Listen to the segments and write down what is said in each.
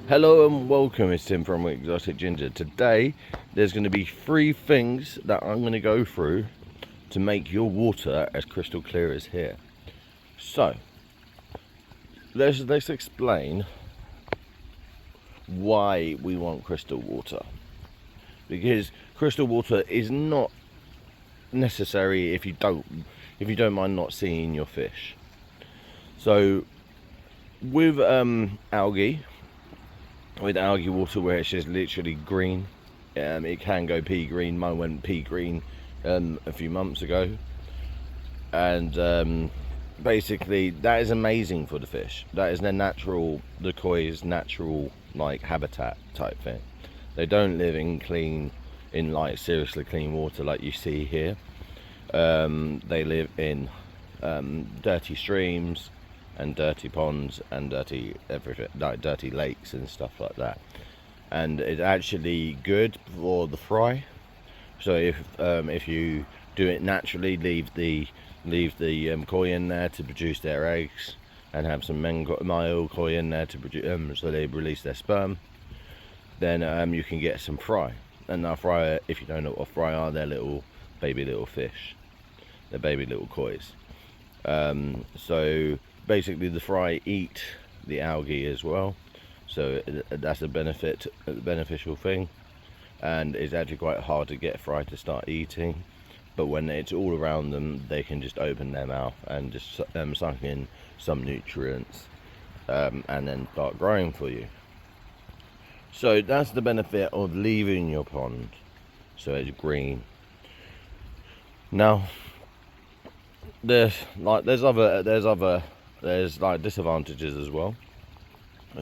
Hello and welcome, it's Tim from Exotic Ginger. Today there's going to be 3 things that I'm going to go through to make your water as crystal clear as here. So let's explain why we want crystal water. Because crystal water is not necessary if you don't mind not seeing your fish. So with algae water where it's just literally green, it can go pea green. Mine went pea green a few months ago, and basically that is amazing for the fish. That is the koi's natural like habitat type thing. They don't live in like seriously clean water like you see here. They live in dirty streams and dirty ponds and dirty everything, like dirty lakes and stuff like that. And it's actually good for the fry. So if you do it naturally, leave the koi in there to produce their eggs, and have some male koi in there to produce so they release their sperm, then you can get some fry. And now fry, if you don't know what fry are, they're little fish. They're baby little kois. So basically the fry eat the algae as well, so that's a beneficial thing, and it's actually quite hard to get fry to start eating, but when it's all around them they can just open their mouth and just suck in some nutrients, and then start growing for you. So that's the benefit of leaving your pond so it's green. Now there's like disadvantages as well.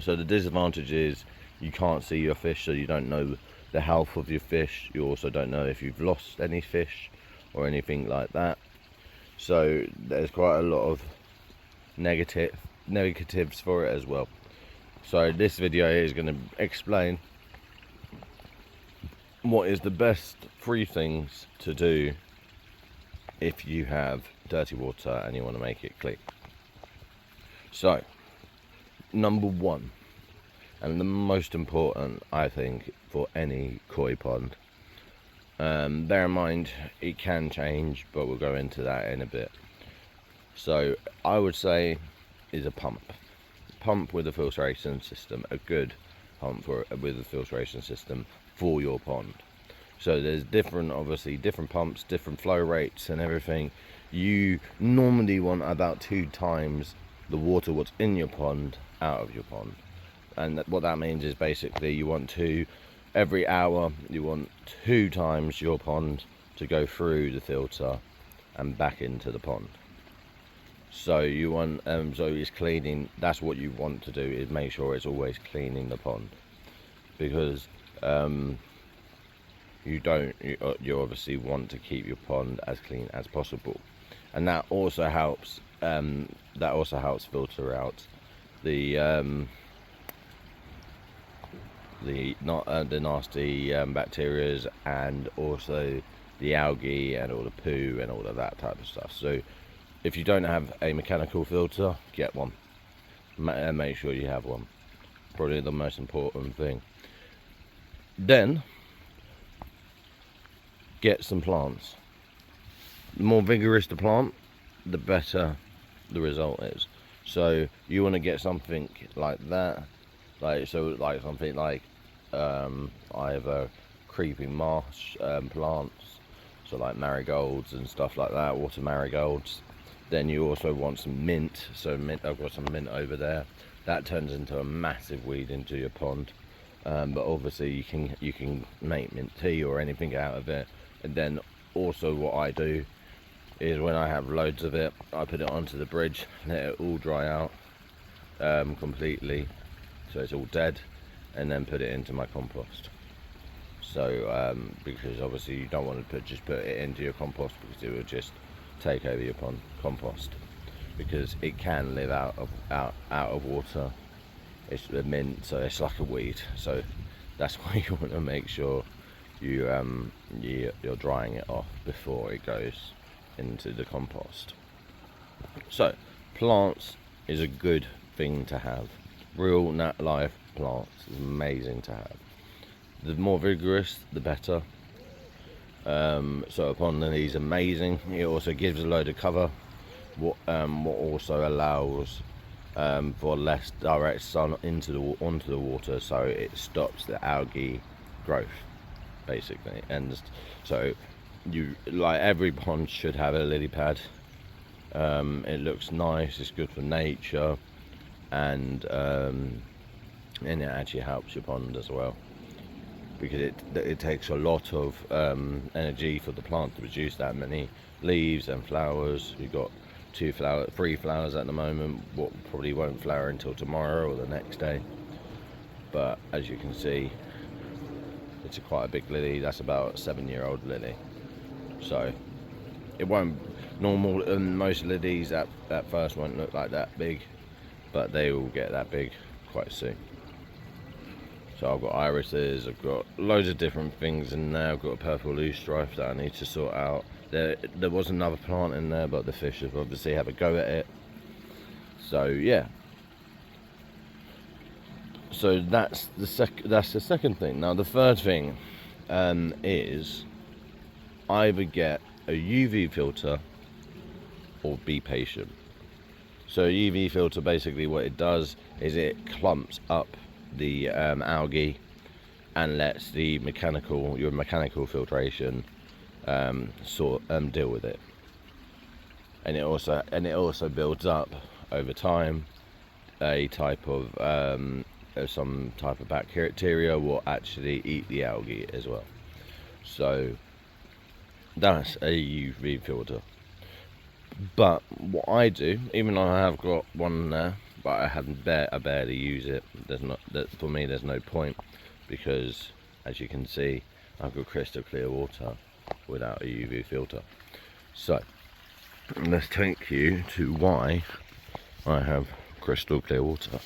So the disadvantage is you can't see your fish, so you don't know the health of your fish. You also don't know if you've lost any fish or anything like that. So there's quite a lot of negatives for it as well. So this video is going to explain what is the best 3 things to do if you have dirty water and you want to make it clean. So number 1, and the most important I think for any koi pond, bear in mind it can change, but we'll go into that in a bit. So I would say is a pump with a filtration system, a good pump with a filtration system for your pond. So there's obviously different pumps, different flow rates and everything. You normally want about 2 times the water what's in your pond out of your pond, and what that means is basically you want every hour you want 2 times your pond to go through the filter and back into the pond. So you want so it's cleaning. That's what you want to do, is make sure it's always cleaning the pond, because you obviously want to keep your pond as clean as possible, and that also helps filter out the nasty bacteria, and also the algae and all the poo and all of that type of stuff. So if you don't have a mechanical filter, get one. Make sure you have one. Probably the most important thing. Then get some plants. The more vigorous the plant, the better the result is. So you want to get something like that, something like either creeping marsh plants, so like marigolds and stuff like that, water marigolds. Then you also want some mint. So mint, I've got some mint over there. That turns into a massive weed into your pond, but obviously you can make mint tea or anything out of it. And then also what I do is, when I have loads of it, I put it onto the bridge, let it all dry out completely, so it's all dead, and then put it into my compost. So because obviously you don't want to just put it into your compost, because it will just take over your compost, because it can live out of water. It's a mint, so it's like a weed. So that's why you want to make sure you're drying it off before it goes into the compost. So plants is a good thing to have. Real life plants. It's amazing to have. The more vigorous, the better. So a pond lily is amazing. It also gives a load of cover, what also allows for less direct sun onto the water, so it stops the algae growth, basically. And so every pond should have a lily pad. It looks nice, it's good for nature, and it actually helps your pond as well, because it takes a lot of energy for the plant to produce that many leaves and flowers. You've got 3 flowers at the moment, what probably won't flower until tomorrow or the next day. But as you can see, it's quite a big lily. That's about a 7-year-old lily. So it won't, most lilies at first won't look like that big, but they will get that big quite soon. So I've got irises, I've got loads of different things in there. I've got a purple loosestrife that I need to sort out. There was another plant in there, but the fish have obviously had a go at it. So yeah. So that's the second thing. Now the third thing is either get a UV filter or be patient. So a UV filter, basically what it does is it clumps up the algae and lets your mechanical filtration deal with it, and it also builds up over time a type of some type of bacteria will actually eat the algae as well. So that's a UV filter. But what I do, even though I have got one there, but I barely use it. For me, there's no point, because as you can see, I've got crystal clear water without a UV filter. So let's take you to why I have crystal clear water.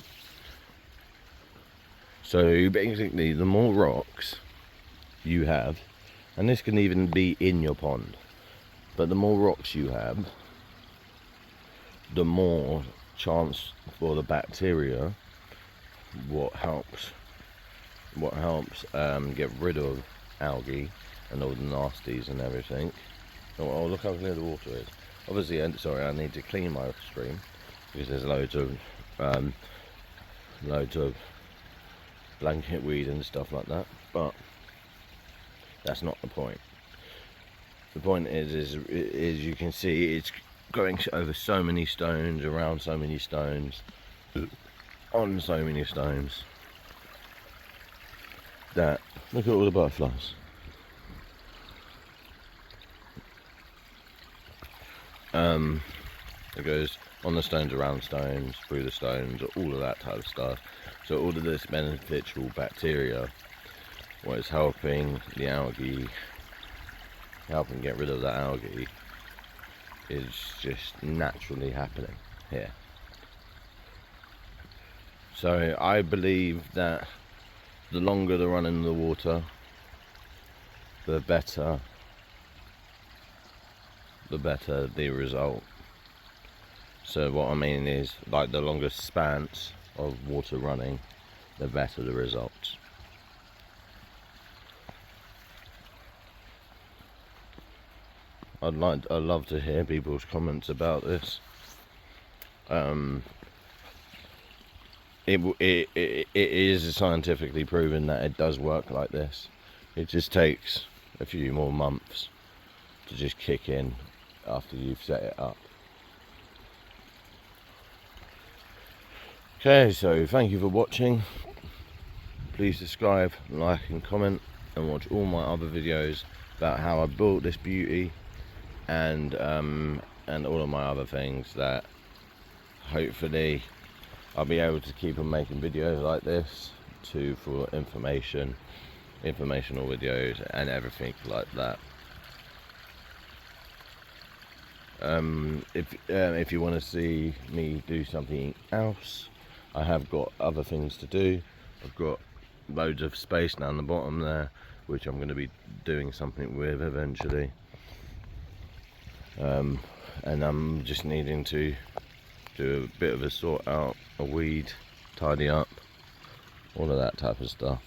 So basically, the more rocks you have, and this can even be in your pond, but the more rocks you have, the more chance for the bacteria what helps get rid of algae and all the nasties and everything. Oh, look how clear the water is. Obviously, sorry, I need to clean my stream because there's loads of blanket weed and stuff like that, but that's not the point. The point is you can see it's going over so many stones, around so many stones, on so many stones, that look at all the butterflies. It goes on the stones, around stones, through the stones, all of that type of stuff. So all of this beneficial bacteria, what is helping the algae, helping get rid of that algae, is just naturally happening here. So I believe that the longer the run in the water, the better the result. So what I mean is, like, the longer spans of water running, the better the results. I'd love to hear people's comments about this. It is scientifically proven that it does work like this. It just takes a few more months to just kick in after you've set it up. Okay, so thank you for watching. Please subscribe, like and comment, and watch all my other videos about how I built this beauty, and all of my other things that hopefully I'll be able to keep on making videos like this for informational videos and everything like that. If you want to see me do something else, I have got other things to do. I've got loads of space down the bottom there, which I'm going to be doing something with eventually. And I'm just needing to do a bit of a sort out, a weed, tidy up, all of that type of stuff.